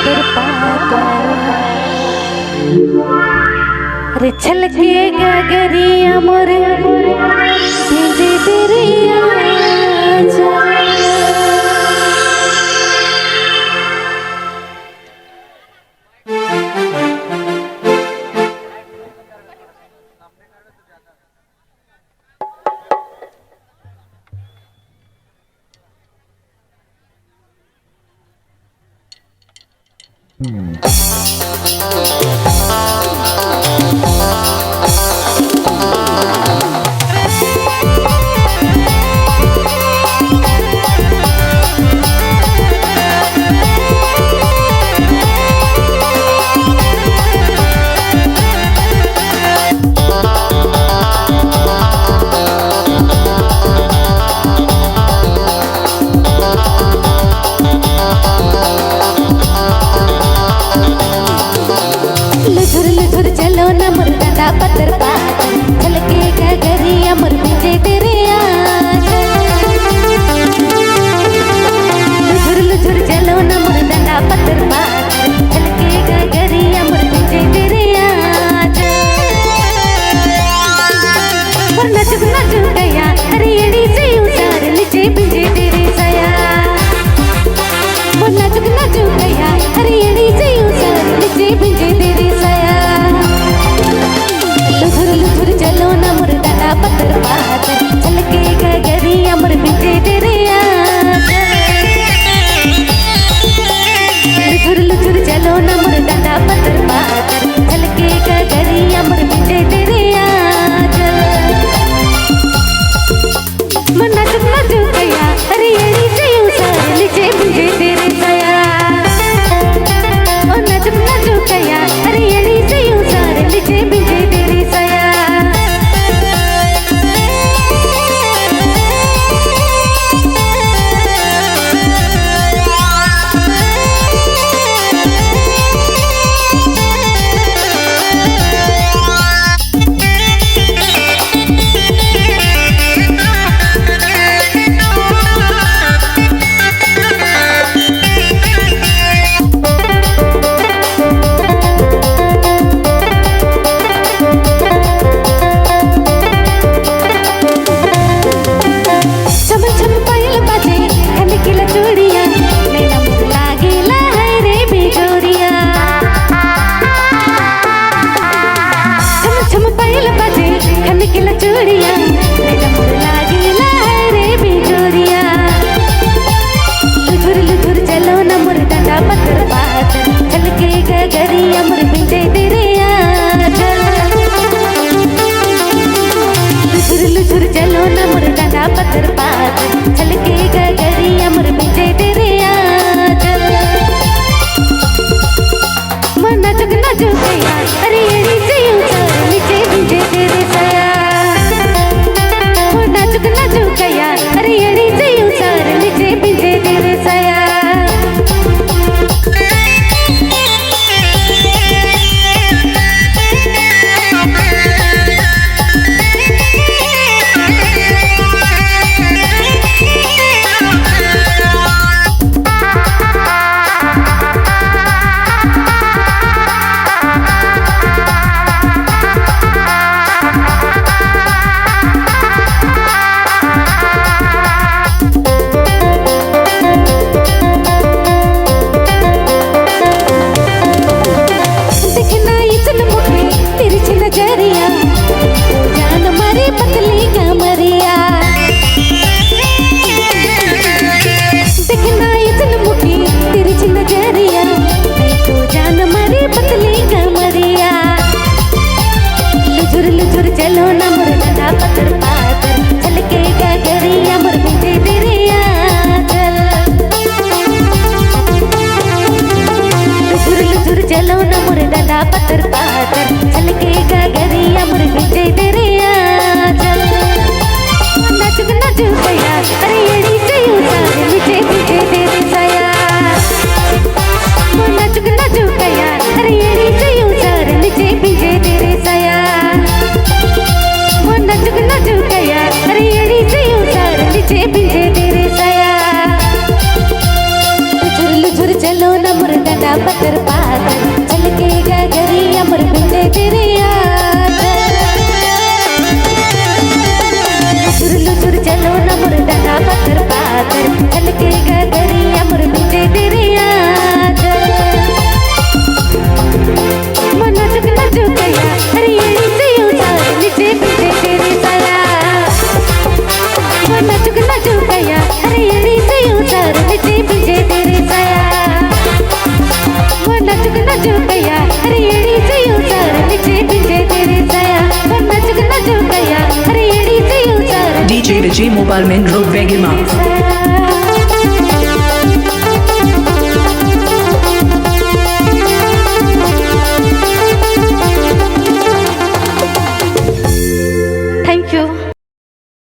पत्थर पाकर रे छलके गगरिया मोरे भेजे तेरे आजा। पत्थर पाकर छलके गगरिया मोर भेजे तेरे आजा। लुझुर लुझुर चलो न मोर डंडा पत्थर पाकर छलके गगरिया मोर भेजे तेरे आजा। और नचुक नचुक गया हरियड़ी से उतार लीचे भेजे तेरे सया। वो नचुक नचुक गया हरियड़ी से उतार लीचे भेजे तेरे सया। लुझुर लुझुर चलो न मोर डंडा पत्थर पाकर छलके गगरिया मोर भेजे तेरे आजा। लुझुर लुझुर चलो न मोर डंडा पत्थर पाकर छलके गगरिया मोर भेजे तेरे आजा। मन नचुक नचुक गया हरियड़ी से उतार लीचे भेजे तेरे सया। मन नचुक नचुक गया हरियड़ी से उतार लीचे भेजे तेरे सया। गगरिया मोर भेजे तेरे आजा। लुझुर लुझुर चलो न मोर डंडा पत्थर पाकर छलके गगरिया मोर भेजे तेरे आजा। मन नचुक नचुक गया हरियड़ी से उतार लीचे भेजे तेरे सया। मन नचुक नचुक गया हरियड़ी से उतार लीचे भेजे तेरे सया। चलो न मोर डंडा पत्थर पाकर छलके गगरिया मोर भेजे तेरे आजा। लुझुर लुझुर चलो न मोर डंडा पत्थर पाकर छलके गगरिया मोर भेजे तेरे आजा। नचुक नचुक गया हरियड़ी से उतार लीचे भेजे तेरे सया। नचुक नचुक गया हरियड़ी से उतार लीचे भेजे तेरे सया। नचुक नचुक गया हरियड़ी से उतार लीचे भेजे तेरे सया। लुझुर लुझुर चलो न मोर डंडा डंडा पत्थर पाकर छलकेगा गरिया मुर बिंदे तेरे लुचुर लुचुर चलो न मुर डंडा पत्थर पाकर छलकेगा गरिया मुर बिंदे तेरे मन चुक न चुकया अरे एड़ी से उतार नीचे बिंदे तेरे साया मन चुक न चुकया अरे एड़ी से उतार नीचे बिंदे तेरे साया मन चुक न चुकया अरे एड़ी से उतार नीचे बिंदे तेरे साया मन चुक न चुकया अरे एड़ी से उतार DJ Vijay Mobile Main Road Vegema.